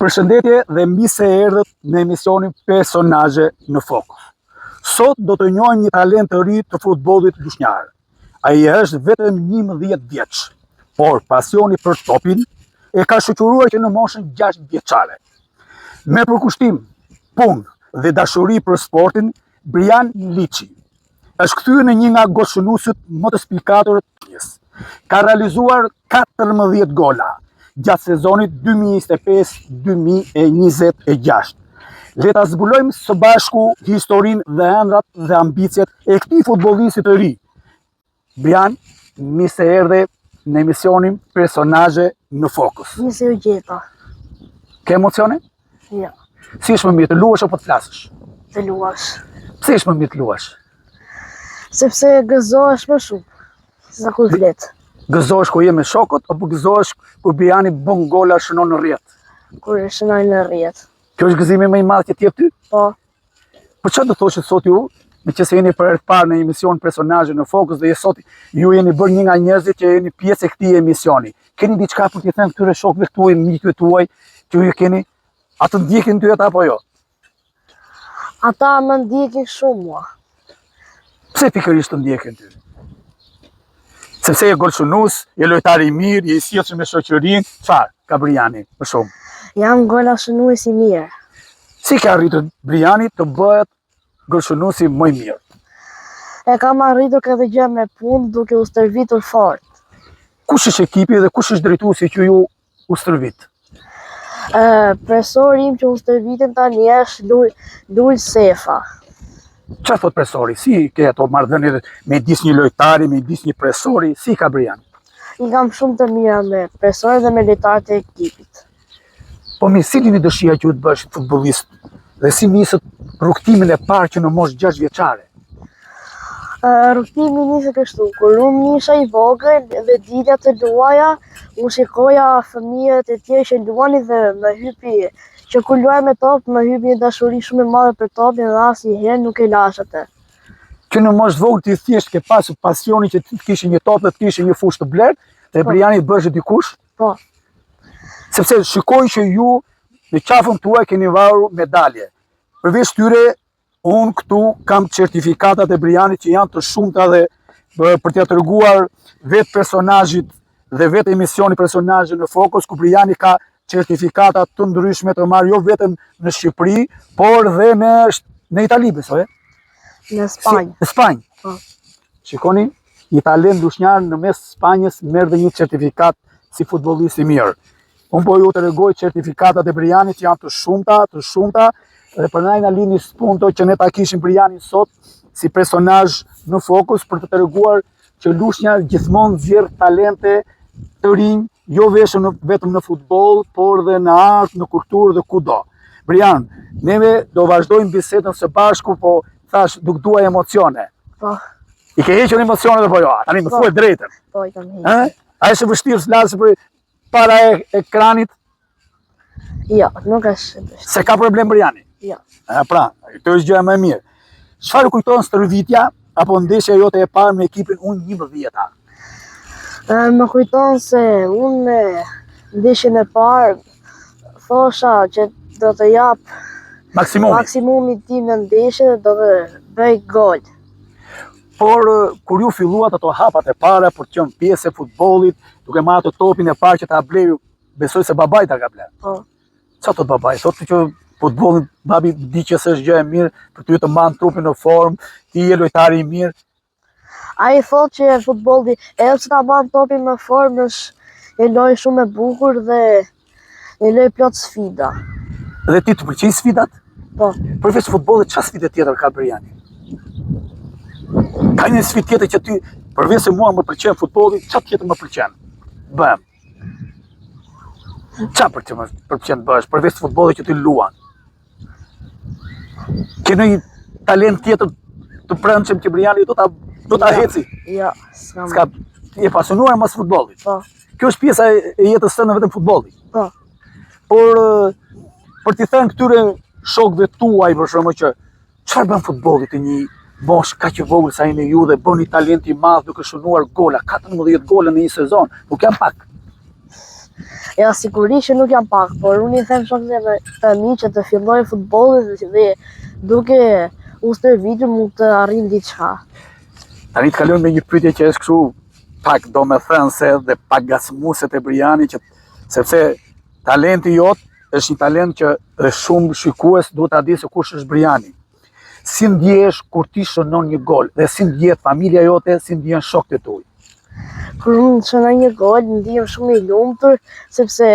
Përshëndetje dhe mbi se erdhët në emisionin Personazhe në Fokus. Sot do të njohim një talent të ri të futbollit lushnjar. Ai është vetëm 11 vjeç, por pasioni për topin e ka shoqëruar që në moshën 6 vjeçare. Me përkushtim, punë dhe dashuri për sportin, Brian Liçi është kthyer në një nga goshënuesit më të spikator të Shqipërisë. Ka realizuar 14 gola gjatë sezonit 2025-2026. Le ta zbulojmë së bashku historinë dhe ëndrat dhe ambicjet e këtij futbollisti të ri. Brian, mirë se erdhe në emisionin Personazhe në Fokus. Mirë se u gjeta. Ke emocione? Ja, Si është më mirë të luash apo të flasësh? të luash. Pse është më mirë të luash? Sepse gëzohesh më shumë, sa kur flet. Gëzohesh kur je me shokët apo gëzohesh kur Briani bën gola shënon në rrjet? Kur shënoj në rrjet. Kjo është gëzimi më i madh që ti jep ty? Po, Po çfarë do thoshit sot ju, me që se jeni për herë të parë në emision Personazhe në Fokus dhe sot ju jeni bërë një nga njerëzit që jeni pjesë e këtij emisioni. Keni diçka për t'i thënë këtyre shokëve tuaj, miqve tuaj, që ju keni, atë ndjekin ty ata apo jo? ata më ndjekin shumë mua. Pse pikërisht të ndjekin ty? Sepse je golshënues, je lojtar i mirë, je i sjellshëm me shoqërinë, çfarë ka Briani për shumë? Jam gola shënues i mirë. Si ka arritur Briani të bëhet golshënuesi më i mirë? E kam arritur këtë gjë me punë duke u stërvitur fort. Kush është ekipi dhe kush është drejtuesi që ju u stërvit? Profesori im që u stërvitin tani është Lul Sefa. Çfarë thot profesori? Si ke ato marrëdhënie me disë një lojtari, me disë një profesori? Si ka Brian? I kam shumë të mira me profesorët dhe me lojtarët e ekipit. Po me cilin i dëshira që ju të bësh futbollist dhe si nisët rrugtimin e parë që në moshë 6 vjeçare? Rrugtimi nisë kështu, kur unë isha i vogël dhe dilja të luaja, unë shikoja fëmijët e tjerë që luanin dhe më hypi, që kur luaj me top, më hypi një dashuri shumë e madhe për topin dhe asnjëherë nuk e lash atë. Që në moshë vogël ti thjesht ke pasur pasionin që ti të kishe një top dhe të kishe një fushë të blerë, dhe Briani të bësh dikush, Po, sepse shikoj që ju në qafën tuaj keni varur medalje. Përveç tyre, unë këtu kam certifikatat e Brianit që janë të shumta dhe për t'ia treguar vetë personazhit dhe vetë emisioni Personazhe në Fokus, ku Briani ka certifikata të ndryshme të marrë jo vetëm në Shqipëri, por dhe në Itali, besoj. në Spanjë. Në Spanjë. Po. Shikoni, një talent lushnjar në mes Spanjës merr dhe një certifikat si futbollist i mirë. Unë po ju të regoj certifikatat e Brianit që janë të shumta, dhe për na lini spunto që ne ta kishim Brianin sot si personazh në Fokus për të treguar që lushnja gjithmonë nxjerr talente të rinj, jo vetëm në futboll, por dhe në art, në kulturë dhe kudo. Brian, neve do vazhdojmë bisedën së bashku, po thash duk duaj emocione. Po, I ke hequr emocionet apo jo? Tani më thuaj drejtën. po i kam hequr. A është e vështirë të flasë për para ekranit? Jo, nuk është e vështirë. Se ka problem Briani? Jo. Pra, kjo është gjëja më e mirë. Çfarë kujton stërvitja apo ndeshja jote e parë me ekipin unë 11-ta? Më kujton se unë me ndeshjen e parë thosha që do të jap maksimumin tim në ndeshje dhe do të bëj gol. Por kur ju filluat ato hapat e para për të qenë pjesë e futbollit, duke marrë ato topin e parë që ta bleu, besoj se babai ta ka bler. Po, Çfarë thot babai? Thotë që futbolli babi di që s'është gjë e mirë për ty të mban trupin në formë, ti je lojtar i mirë. ai thotë që futbolli edhe pse ta mban topin në formë është e lojë shumë e bukur dhe e lojë plot sfida. Dhe ti të pëlqejnë sfidat? Po, Përveç futbollit, çfarë sfide tjetër ka Briani? Ka një sfidë tjetër që ty, përveç se mua më pëlqen futbolli, çfarë tjetër më pëlqen? Bëm. Çfarë më pëlqen të bësh përveç futbollit që ti luan? Ke një talent tjetër të brendshëm që Briani do ta heci? jo, s'kam. S'ka, je pasionuar mas futbollit. Po, Kjo është pjesa e jetës tënde vetëm futbolli. po, Por për t'i thënë këtyre shokëve tuaj për shembull që çfarë bën futbolli të një moshë kaq e vogël sa jeni ju dhe bën një talent i madh duke shënuar gola, 14 gola në një sezon, nuk janë pak. Ja, sigurisht që nuk jam pak, por unë i them shokëve të mi që të filloj futbolli dhe duke u stërvitur mund të arrin diçka. Tani të kalojmë me një pyetje që është kështu pak domethënëse dhe pak gacmuese te Briani, sepse talenti jot është një talent që shumë shikues duhet ta di se kush është Briani. Si ndjehesh kur ti shënon një gol dhe si ndjehet familja jote, si ndjehen shokët e tuaj? Kur unë shënoj një gol, ndihem shumë i lumtur sepse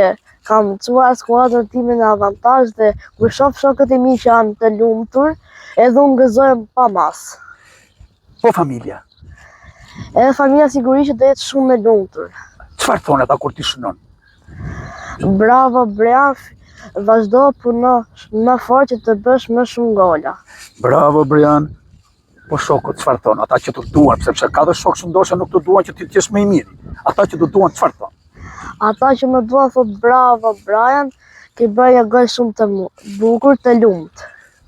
kam çuar skuadrën time në avantazh dhe kur shoh shokët e mi që janë të lumtur, edhe unë gëzohem pa mas. Po familja, Edhe familja sigurisht që do jetë shumë e lumtur. çfarë thonë ata kur ti shënon? Bravo Brian, vazhdo puno më fort që të bësh më shumë gola. Bravo Brian. Po shokët çfarë thonë? Ata që të duan, sepse ka dhe shokë që ndoshta nuk të duan që ti të jesh më i mirë. Ata që të duan çfarë thonë? Ata që më duan thot bravo Brian, ke bërë një gol shumë të bukur, të lumt.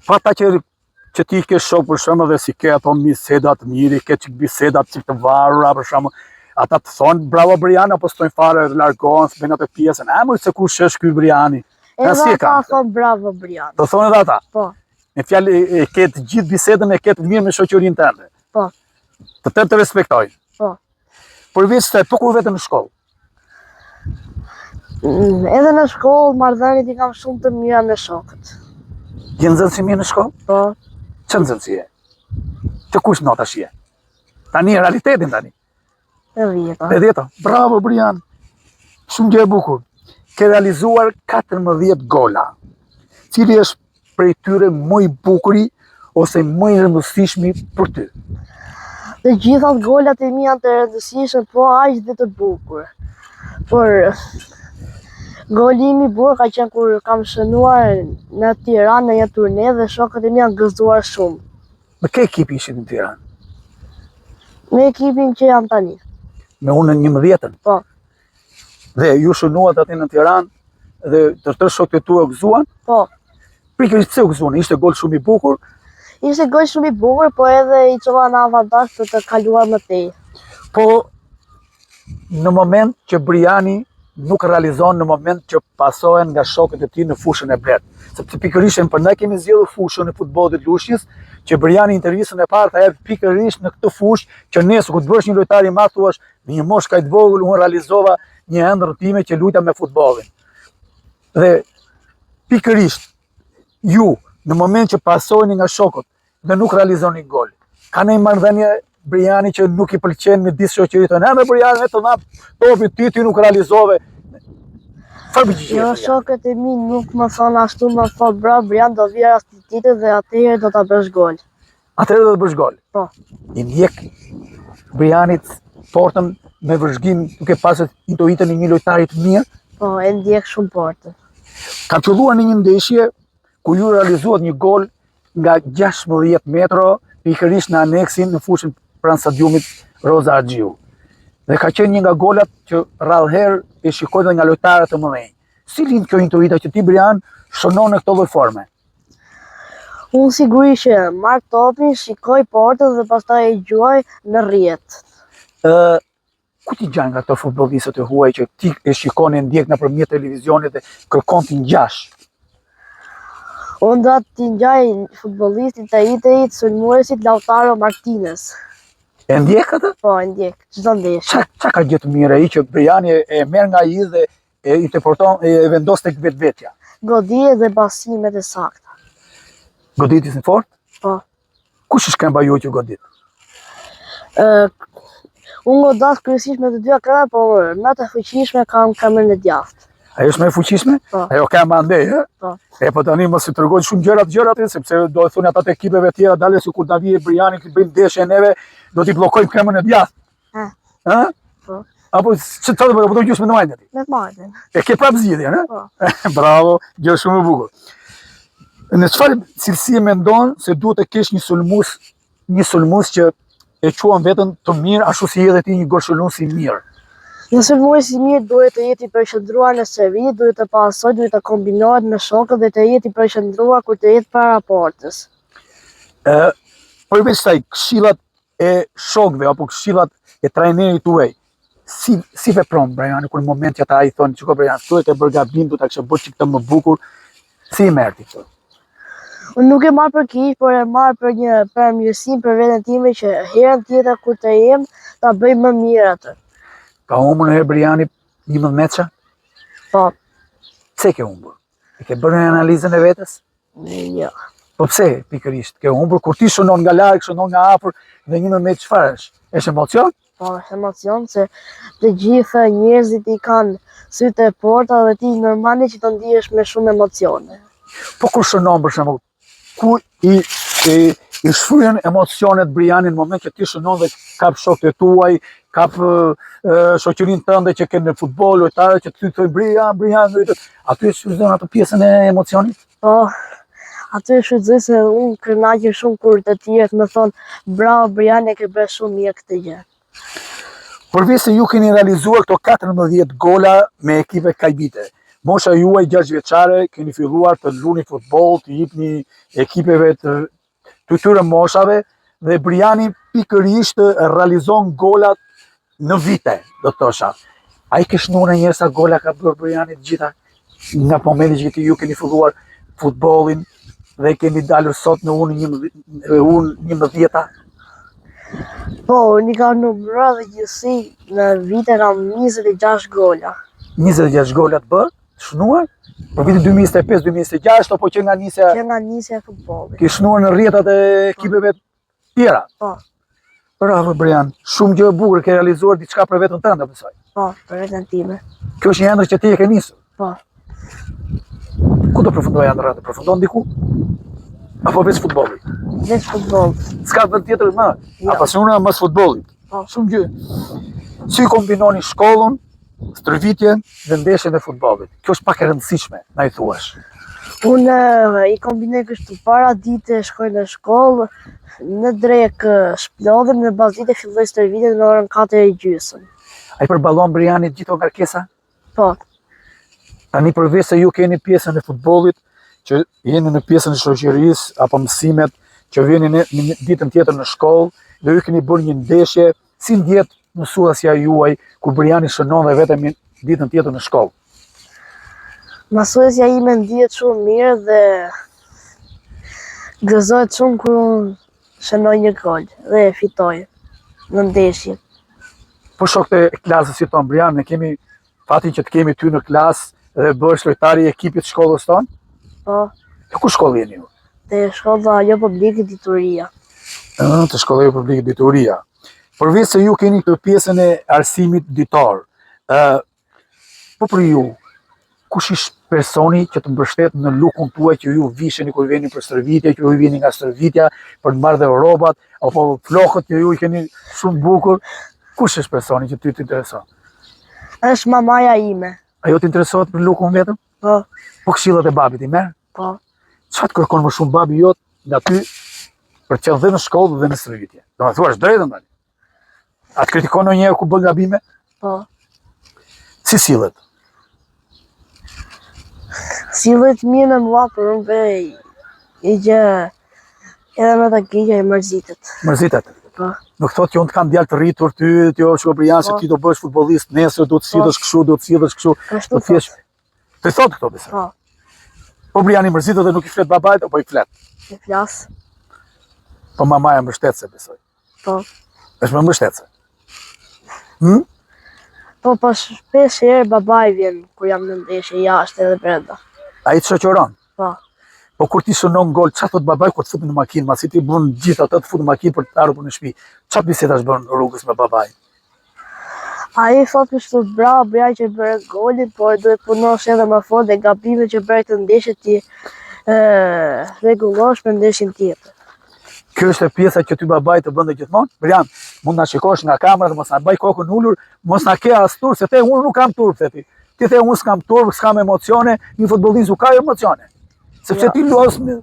Po ata që ti ke shok për shembull dhe si ke ato biseda të mirë, ke çik biseda çik të varura për shembull, ata të thonë bravo Brian apo stojnë fare largohen, bëjnë atë pjesën. Mos se kush është ky Briani. Edhe ata thon bravo Brian. Do thonë edhe ata. Po. Me fjalë e ke të gjithë bisedën e ke të mirë me shoqërinë tënde. Po. Të respektojnë. Po. Përveç se po kur vetëm në shkollë. Edhe në shkollë marrëdhëniet i kam shumë të mira me shokët. Je nxënës i mirë në shkollë? Po. Ç'në nxënësi je? Të kush nota shije? Tani realitetin tani. E 10. E 10. Bravo Brian. Shumë gjë e bukur. Ke realizuar 14 gola. Cili është prej tyre më i bukuri ose më i rëndësishmi për ty? Të gjithat golat e mi janë të rëndësishme, po aq dhe të bukur. Por goli im i bukur ka qenë kur kam shënuar në Tiranë në një turne dhe shokët e mi janë gëzuar shumë. Me kë ekipi ishit në Tiranë? Me ekipin që jam tani. Me unë në 11-ën? Po. Dhe ju shënuat aty në Tiranë dhe të shokët e tu e gëzuan? Po. Pikërisht pse u gëzuan? Ishte gol shumë i bukur? Ishte gol shumë i bukur, po edhe i çova në avantazh për të kaluar më tej. Po në moment që Briani nuk realizon, në moment që pasohen nga shokët e tij në fushën e blet. Sepse pikërisht për ne kemi zgjedhur fushën e futbollit lushjes, që Briani intervistën e parë ta jep pikërisht në këtë fushë që nesër kur të bësh një lojtar i madh thuash, në një moshë kaq të vogël unë realizova një ëndër time që luajta me futbollin. Dhe pikërisht ju në moment që pasojni nga shokët dhe nuk realizoni gol, ka një marrëdhënie Briani që nuk i pëlqen me disë shoqëritë. Me Briani të na topi ti nuk realizove. Çfarë bëj? Jo, shokët e mi nuk më thonë ashtu, më thonë bravo Brian, do vjen astitit dhe atëherë do ta bësh gol. Atëherë do të bësh gol. Po. I ndjek Brianit portën me vëzhgim duke pasur intuitën e një lojtari të mirë. Po, e ndjek shumë portën. Ka filluar në një ndeshje ku ju realizuat një gol nga 16 metro, pikërisht në aneksin në fushën pranë stadiumit Roza Axhiu. Dhe ka qenë një nga golat që rrallëherë e shikoj dhe nga lojtarët të mëdhenj. Si lind kjo intuita që ti Brian shënon në këtë lloj forme? Unë sigurisht që marr topin, shikoj portën dhe pastaj e gjuaj në rrjet. Ku ti gjan nga këto futbollistët e huaj që ti e shikon e ndjek nëpërmjet televizionit dhe kërkon ti ngjash? Unë do t'i ngjaj futbollistin të Itërit, sulmuesit Lautaro Martinez. E ndjek atë? Po, e ndjek, çdo ndeshje. Çka ka gjë të mirë ai që Briani e merr nga ai dhe e interpreton e vendos tek vetvetja? Goditje dhe basimet e sakta. Goditjes në fort? Po. Kush është këmba jote që godit? Unë godas kryesisht me të dyja këmbët, por më të fuqishme kam këmbën e djathtë. Ajo është më e fuqishme? Po. Ajo këmba andej, ë? Po. E po tani mos i tregoj shumë gjëra sepse do të thonë ata të ekipeve tjera dalë sikur ta vije Briani që bëjmë ndeshje neve, do t'i bllokojmë këmbën e djathtë. Ë? Po. Apo çfarë do të gjysmë në majtë ti? Me të marrën. E ke prapë zgjidhjen, ë? Po. Bravo, gjë shumë e bukur. Në çfarë cilësie mendon se duhet të kesh një sulmues që e quan veten të mirë ashtu si edhe ti një golshënues i mirë? Një sulmues i mirë duhet të jetë i përqendruar në servi, duhet të pasojë, duhet të kombinohet me shokët dhe të jetë i përqendruar kur të jetë para portës. Përveç kësaj, këshillat e shokëve apo këshillat e trajnerit tuaj, si vepron Briani kur në moment që ata i thonë çiko Brian, thuaj të bër gabim, do ta kishe bërë çik të më bukur. Si i merrti këtë? Unë nuk e marr për keq, por e marr për një përmirësim për veten time që herën tjetër kur të jem ta bëj më mirë atë. Ka humbur në herë Briani 11 metra? Po, Pse ke humbur? E ke bërë një analizën e vetes? jo. Po pse pikërisht ke humbur kur ti shënon nga larg, shënon nga afër dhe 11 metra çfarë është? Është emocion? Po, është emocion se të gjithë njerëzit i kanë sytë e porta dhe ti normale që të ndihesh me shumë emocione. Po kur shënon për shembull, ku i shfryen emocionet Briani në moment që ti shënon dhe kap shokët e tuaj, kap shoqërinë tënde që ke në futboll, lojtarët që ty thonë Brian, aty e shfryzon atë pjesën e emocionit? Po, aty e shfrytëzoj se unë kënaqem shumë kur të tjerët më thonë bravo Brian, e ke bërë shumë mirë këtë gjë. Përveç se ju keni realizuar këto 14 gola me ekipe kajbite. Mosha juaj 6 vjeçare keni filluar të luni futboll, të jepni ekipeve të këtyre moshave dhe Briani pikërisht realizon golat në vite, do të thosha. Ai ke shnuar një sa gola ka bërë Briani të gjitha nga momenti që ju keni filluar futbollin dhe keni dalur sot në unë 11-ta? Po, unë i kam numëruar dhe gjithësi në vite kam 26 gola. 26 gola të bërë, të shnuar? Për vitin 2025-2026 apo që nga nisja Që nga nisja e futbollit. ke shnuar në rrjetat e ekipeve tjera? Po, Bravo Brian, shumë gjë e bukur, ke realizuar diçka për veten tënde, besoj. po, për veten time. Kjo është një ëndër që ti e ke nisur. Po, Ku do përfundoj ëndra? Do përfundon diku? Apo veç futbolli? veç futboll. S'ka vend tjetër më. Jo. Apasiona mas futbollit. Po. Shumë gjë. Si kombinoni shkollën, stërvitjen dhe ndeshjen e futbollit? Kjo është pak e rëndësishme, na i thuash. Unë i kombinoj kështu, para dite shkoj në shkollë, në drek shplodhem, në bazite filloj stërvitjen në orën 4:30. Ai përballon Briani gjithë ngarkesa? Po, Tani përveç se ju keni pjesën e futbollit, që jeni në pjesën e shoqërisë apo mësimet që vjeni në ditën tjetër në shkollë, dhe ju keni bërë një ndeshje, si ndjet mësuesja juaj kur Briani shënon dhe vetëm ditën tjetër në shkollë? mësuesja ime ndihet shumë mirë dhe gëzohet shumë kur unë shënoj një gol dhe e fitoj në ndeshje. Po shokët e klasës si ton Brian, ne kemi fatin që të kemi ty në klasë dhe bësh lojtari i ekipit shkollës tonë? Po, Të ku shkollë jeni ju? te shkolla jo publike Dituria. Të shkolla jo publike Dituria. Përveç se ju keni këtë pjesën e arsimit ditor, po për ju, kush ish personi që të mbështet në lukun tuaj që ju visheni kur vjeni për stërvitje, që ju vjeni nga stërvitja për të marrë dhe robat, apo flokët që ju i keni shumë bukur, kush është personi që ty të intereson? Është mamaja ime. Ajo të interesohet për lukun vetëm? Po, Po këshillat e babit i merr? po, Çfarë kërkon më shumë babi jot nga ty për të qenë dhe në shkollë dhe në stërvitje? Do të thuash drejtën tani. A të kritikon ndonjëherë ku bën gabime? po. Si sillet? Sillet mirë me mua, për unë bëj i gjë edhe me të keqja i mërzitet. Mërzitet. Po, Nuk thotë që unë të kam djalë të rritur ty, ti o shko Brian se Po. ti do bësh futbollist nesër, do të sillesh kështu, do të sillesh kështu. kështu Do të thjesht. Të thotë këto besoj. Po, Po Briani mërzitet dhe nuk i flet babait apo i flet? e flas. Po mamaja mbështetse besoj. Po, Është më mbështetse. po shpesh herë babai vjen kur jam në ndeshje jashtë edhe brenda. Ai të shoqëron. Po, Po kur ti shënon gol, çfarë thot babai kur të futet në makinë, masi ti bën gjithë atë të fut në makinë për të ardhur në shtëpi. Çfarë bisedash bën rrugës me babai? ai thot kështu bravo Brian që bëre golin, por duhet punosh edhe më fort dhe gabimet që bëre të ndeshje ti rregullosh për ndeshjen tjetër. Kjo është e pjesa që ty babai të bënte gjithmonë? Brian, mund na shikosh nga kamera dhe mos na bëj kokën ulur, mos na ke as turp, se the unë nuk kam turp, the ti. Ti the unë s'kam turp, s'kam emocione, një futbollist nuk ka emocione. Sepse Jo. ti luas me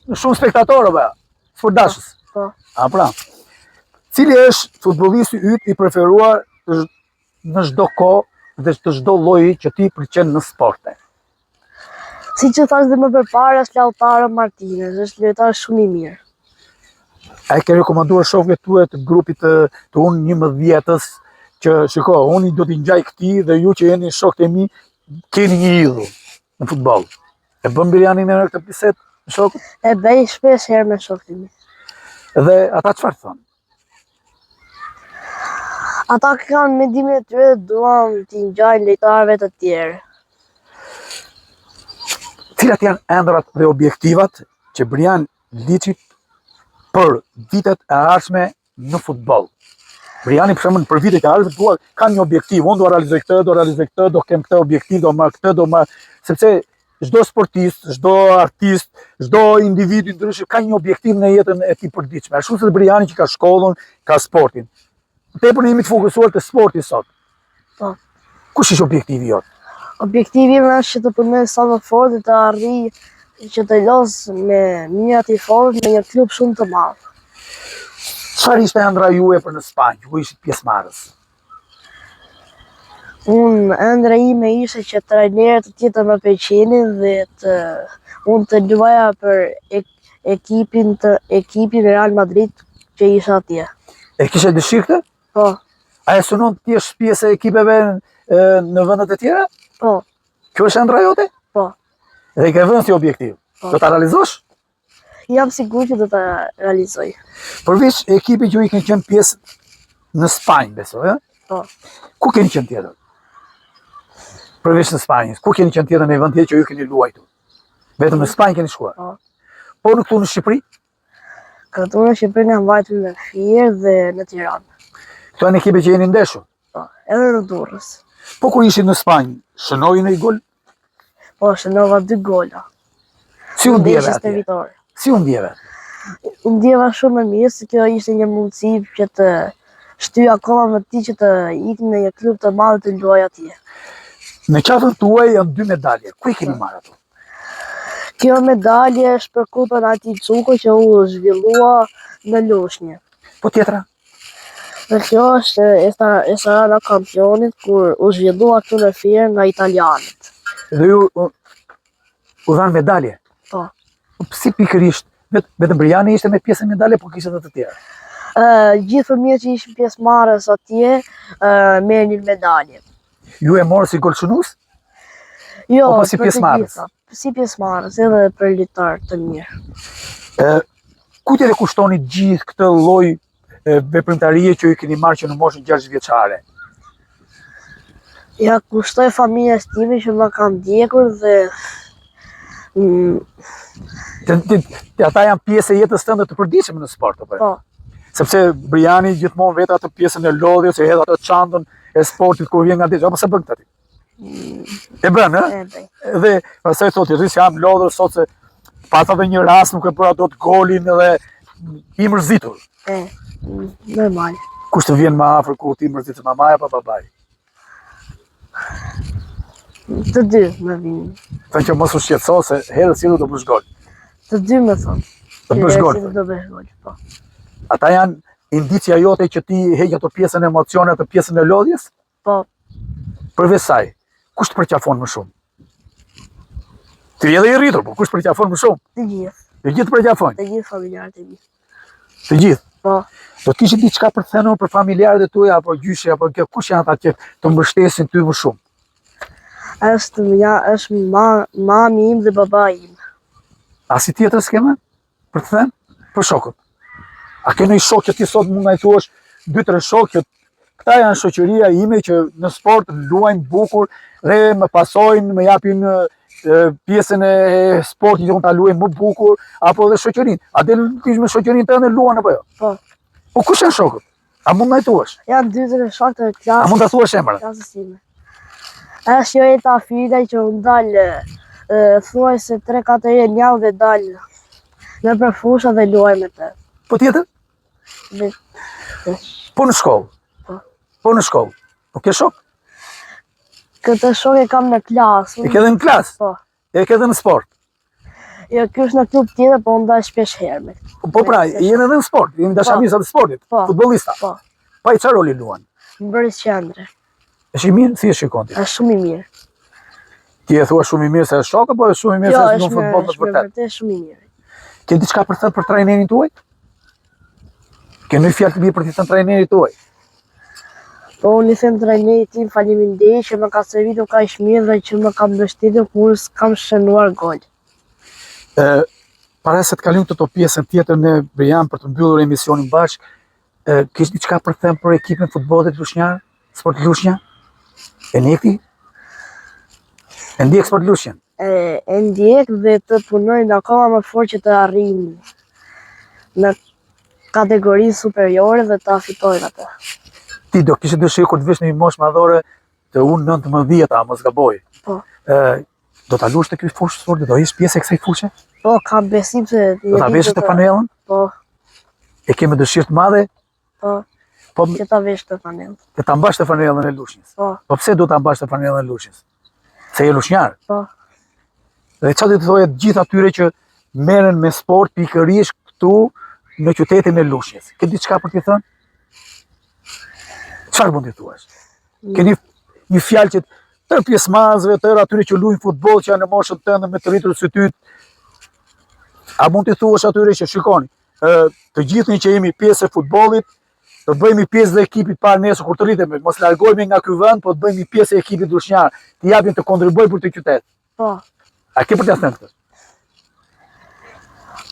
shumë spektatorëve, sfordashës. Po, A pra. Cili është futbollisti yt i preferuar në çdo kohë dhe të çdo lloji që ti pëlqen në sporte? si që thash dhe më përpara është Lautaro Martinez, është lojtar shumë i mirë. A e ke rekomanduar shokëve tuaj të grupit të unë 11-tës që shiko, unë do t'i ngjaj këtij dhe ju që jeni shokët e mi, keni një idhull në futboll. E bën Biriani në këtë bisedë me shokët? E bëj shpesh herë me shokët e mi. Dhe ata çfarë thonë? Ata kanë mendimin e tyre, duan t'i ngjajnë lojtarëve të tjerë. Cilat janë ëndrat dhe objektivat që Brian Liçi për vitet e ardhshme në futboll? Briani për shembull për vitet e ardhshme ka një objektiv, unë do realizoj këtë, do kem këtë objektiv, do marr këtë, sepse çdo sportist, çdo artist, çdo individ i ndryshëm ka një objektiv në jetën e tij përditshme. Ashtu si Briani që ka shkollën, ka sportin. Tepër jemi të fokusuar te sporti sot. Po. Kush është objektivi jot? Objektivi im është që të përmend sa më fort dhe të arrij që të los me mirat e fort me një klub shumë të madh. Çfarë ishte ëndra juaj për në Spanjë, ku ishit pjesëmarrës? Ëndra ime ishte që trajnerët të tjerë të më pëlqenin dhe unë të luaja për ekipin Real Madrid që isha atje. E kishe dëshirë këtë? Po, A e synon të jesh pjesë e ekipeve në vendet e tjera? po, Kjo është ëndra jote? po. Dhe i ke vënë si objektiv. Po. Do ta realizosh? Jam sigur që do ta realizoj. Përveç ekipit që i keni qenë pjesë në Spanjë, besoj, ëh? Po. Ku keni qenë tjetër? Përveç në Spanjë, ku keni qenë tjetër në vend tjetër që ju keni luajtur? Vetëm në Spanjë keni shkuar. Po. Po në këtu në Shqipëri? Këtu në Shqipëri kam vajtur në Fier dhe në Tiranë. Këto janë ekipe që jeni ndeshur. Po, edhe në Durrës. Po kur ishit në Spanjë, shënoi në i gol? Po, shënova 2 gola. Si u ndjeve Ndeshjes atje? territor. Si u ndjeve? U ndjeva shumë më mirë se kjo ishte një mundësi që të shtyj akoma më ti që të ikë në një klub të madh të luaj atje. Në qafën tuaj janë 2 medalje. Ku i keni marrë ato? Kjo medalje është për kupën Ati Cuko që u zhvillua në Lushnjë. Po tjetra? Dhe kjo është Esarana kampionit kur u zhvillua këtu në Fier nga italianët. Dhe ju u dhanë medalje? Po. Si pikërisht? Vetëm Briani ishte me pjesë e medalje, po kishte edhe të tjerë. Gjithë fëmijët që ishin pjesëmarrës atje merrnin medalje. Ju e morë si golshënues? Jo, Apo si për të pjesëmarrës? gjitha. Si pjesëmarrës edhe për lojtar të mirë. Ku t'e kushtoni gjithë këtë lloj veprimtarie që ju keni marrë që në moshën 6 vjeçare? Ja kushtoj familjes time që më kanë ndjekur dhe Ata janë pjesë e jetës tënde të përditshme në sport, apo? po, Sepse Briani gjithmonë vetë atë pjesën e lodhjes, e hedh atë çantën e sportit kur vjen nga diçka, apo se bën këtë? E bën, ëh? e bëj. Dhe pastaj thotë, "Rris jam lodhur sot se pata edhe një rast nuk e bëra dot golin dhe i mërzitur." Normal. Kush të vjen më afër kur ti mërzitet, mamaja apo babai? Të dy më vinë. Thënë që mos u shqetëso se herë sillu do bësh gol. Të dy më thonë. Do bësh gol. Do bësh gol, po. Ata janë indicia jote që ti heq ato pjesën e emocionet, ato pjesën e lodhjes? Po, Përveç saj, kush të përqafon më shumë? Ti je edhe i rritur, po kush përqafon më shumë? të gjithë. Të gjithë përqafojnë, Të gjithë familjarët e mi. të gjithë. Po, Do të kishit diçka për të thënë për familjarët e tuaj apo gjyshi apo kjo, kush janë ata që të mbështesin ty më shumë? është mami im dhe baba im. A si tjetër s'keme për të thënë? Për shokët. A ke një shok që ti sot mund nga i thuash 2-3 shok që këta janë shoqëria ime që në sport luajnë bukur dhe më pasojnë, më japin pjesën e sportit që unë ta luaj më bukur, apo edhe shoqërinë. A del ti me shoqërinë tënde luan apo jo? Po, Po kush janë shokët? A mund nga i thuash? janë 2-3 shokë të A klasës. mund ta thuash emra? Klasës time. Është jo e ta fila që unë dalë, thuaj se 3-4 herë njavë dhe dalë në për fusha dhe luaj me të. Po tjetër? Dhe- Po në shkollë. Po. Po në shkollë. Po ke shok? Këtë shok e kam në klasë. E ke edhe në klasë? Po. E ke edhe në sport? Jo, kjo është në klub tjetër, po unë dalë shpesh herë me. Po pra, jenë edhe në sport, jenë dashamirësa të sportit, Po. futbollista. Po, Pa i çfarë roli luan? më bërës qendre. Është i mirë, si e shikon ti? Është shumë i mirë. Ti e thua shumë i mirë se është shok apo është shumë i mirë Jo, se është është në futboll në me vërtet? vërtet shumë i mirë. Ke diçka për të thënë për trajnerin tuaj? Ke një fjalë të mirë për të thënë trajnerit tuaj? Po, unë i them trajnerit tim faleminderit që më ka servitur kaq mirë dhe që më ka mbështetur kur s'kam shënuar gol. Para se të kalim këto pjesën tjetër me Brian për të mbyllur emisionin bashk, kish diçka për të thënë për ekipin e futbollit Lushnjar, Sport Lushnja? E njekti? E ndjek Sport Lushnjën? E ndjek dhe të punojnë akoma më fort që të arrijnë në kategorinë superiore dhe ta fitojnë atë. Ti do kishe dëshirë kur të vesh në një moshë madhore të unë 19, mos gaboj. Po. Do ta lush të ky fushë sporti, do ish pjesë e kësaj fushë? Po, kam besim se... Do ta vesh të panellën? Po, E keme dëshirë të madhe? po, Po, që ta vesh të panellën. të ta mbash të fanellën e Lushnjës. Po, Po pse do ta mbash të fanellën e Lushnjës? Se je lushnjar. po. Dhe çfarë do të thojë të gjithë atyre që merren me sport pikërisht këtu në qytetin e Lushnjës? Ke diçka për t'i thënë? Çfarë mund t'i thuash? Keni një fjalë që tërë pjesëmarrësve, tërë atyre që luajnë futboll që janë në moshën tënde me të rritur së ty, a mund t'i thuash atyre që shikoni, të gjithë që jemi pjesë e futbollit, të bëjmë pjesë dhe ekipit parë nesër kur të rritemi, mos largohemi nga ky vend, po të bëjmë pjesë e ekipit lushnjar, të japim të kontribuojmë për të qytet. Po, A ke për t'ia thënë këtë?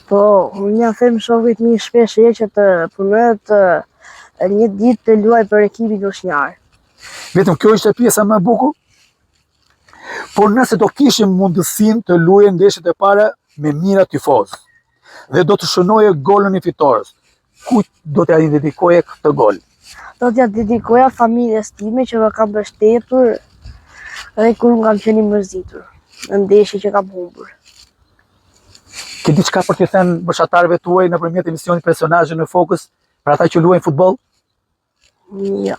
po, unë ja them shokit mi shpesh që të punojë një ditë të luaj për ekipin lushnjar. Vetëm kjo ishte pjesa më e bukur? Por nëse do kishim mundësinë të luajmë ndeshjet e para me mijëra tifozë dhe do të shënoje golën e fitores, kujt do t'ja dedikoje këtë gol? Do t'ja dedikoja familjes time që më ka mbështetur dhe kur më kam qenë i mërzitur në ndeshje që kam humbur. Ke diçka për t'i thënë bashkëtarëve tuaj nëpërmjet emisionit Personazhe në Fokus për ata që luajnë futboll? Ja.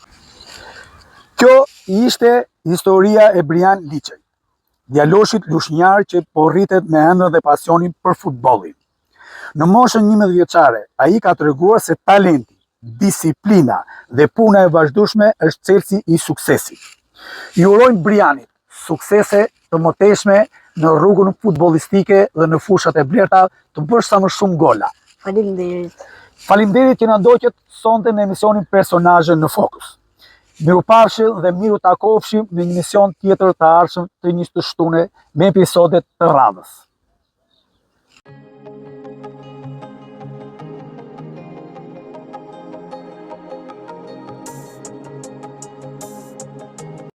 Kjo ishte historia e Brian Liçej, djaloshit lushnjar që po rritet me ëndrrën dhe pasionin për futbollin. Në moshën 11 vjeçare, ai ka treguar se talenti, disiplina dhe puna e vazhdueshme është thelsi i suksesit. I urojmë Brianit suksese të mëtejshme në rrugën futbollistike dhe në fushat e blerta të bësh sa më shumë gola. Faleminderit. Faleminderit që na ndoqët sonte në emisionin Personazhe në Fokus. Mirupafshim dhe miru takofshim në një emision tjetër të ardhshëm të një të shtune me episodet të radhës.